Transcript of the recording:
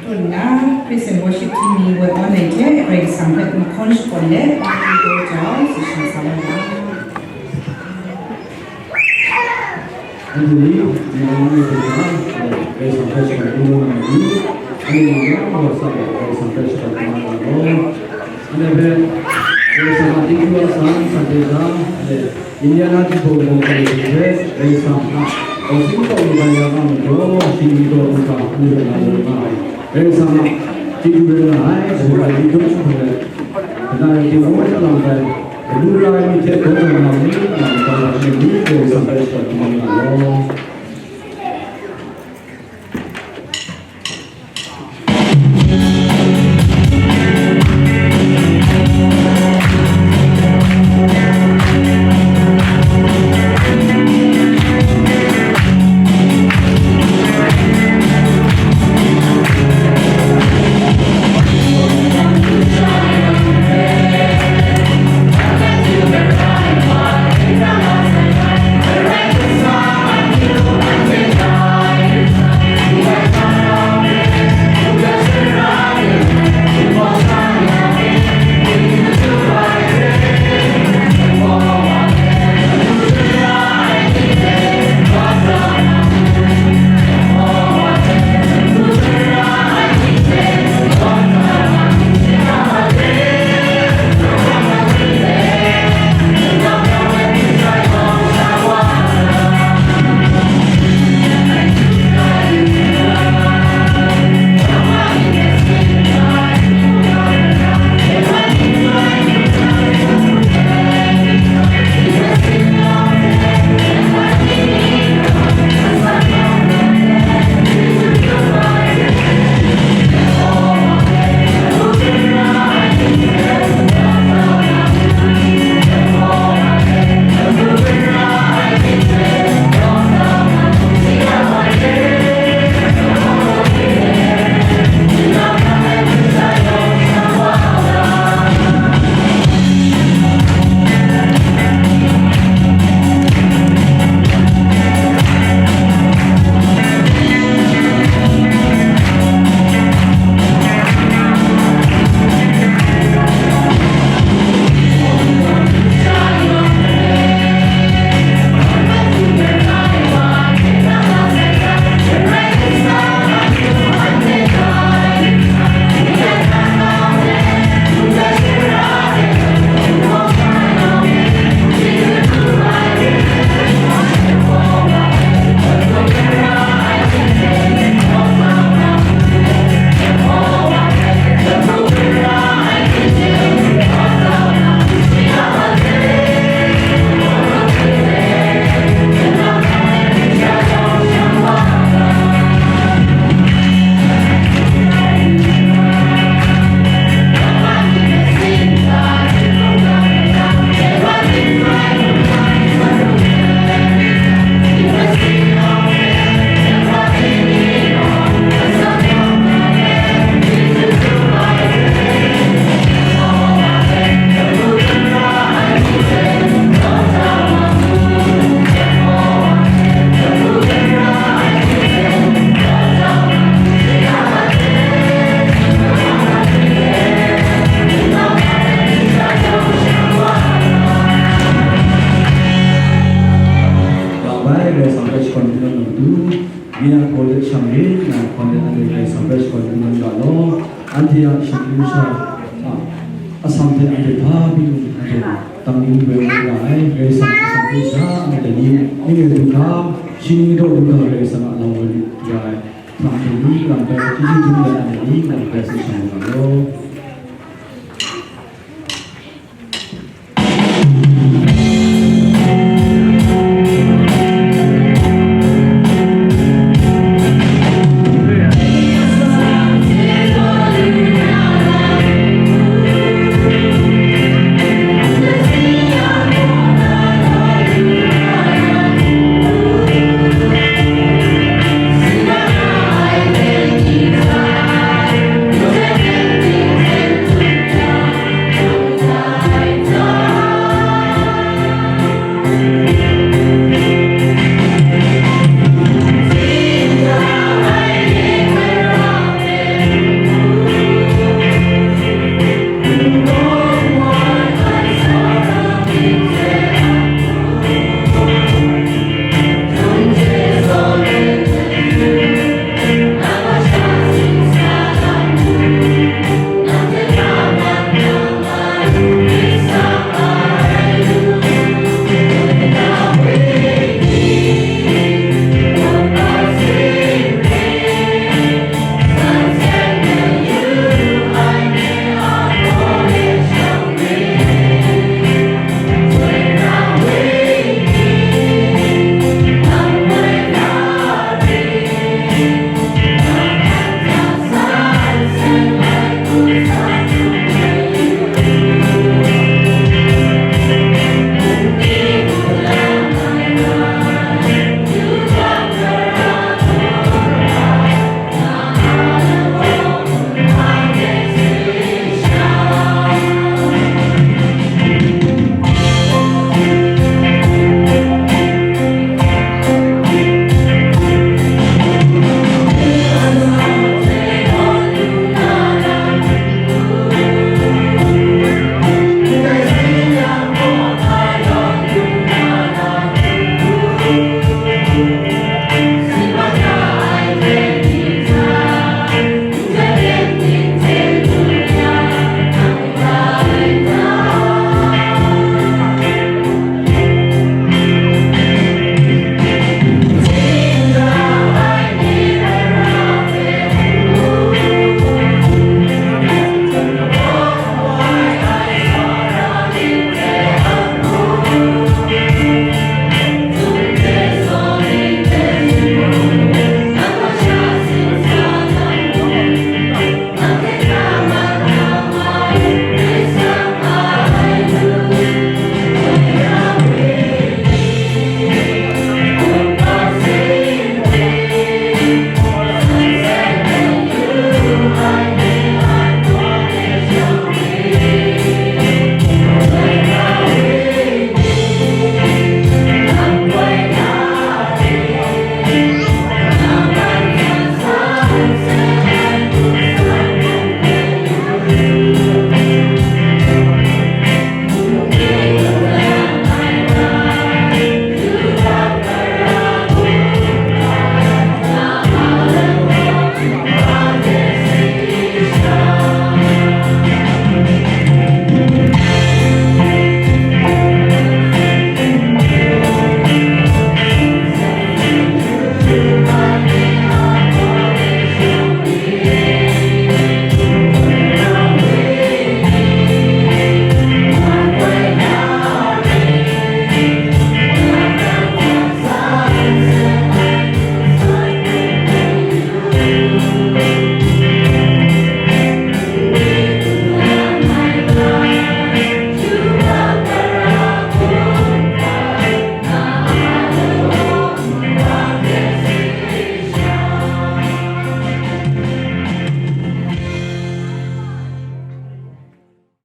Tuna Christian worship team were on a jet, break some pet and conch for let, and go down, so she's Anthony, di mana kita sampai sekarang ini, ini yang sampai sekarang ini, ada sama tiga sampai ada Indiana di bawah dari sama, orang itu banyak orang sini itu bukan dari sama tiga lain, sudah itu sudah, karena di bawah dalam Dulu ini cek orang ini, kalau ini sampai sekarang ini. Mina college sambil, college ada sampai sekolah dengan kalau anti yang sekitar sampai ada tapi ada tanggung berulai dari sampai sah ada ni juga sini itu juga dari sana lawan juga sampai ni sampai tujuh ada ni sampai sesuatu kalau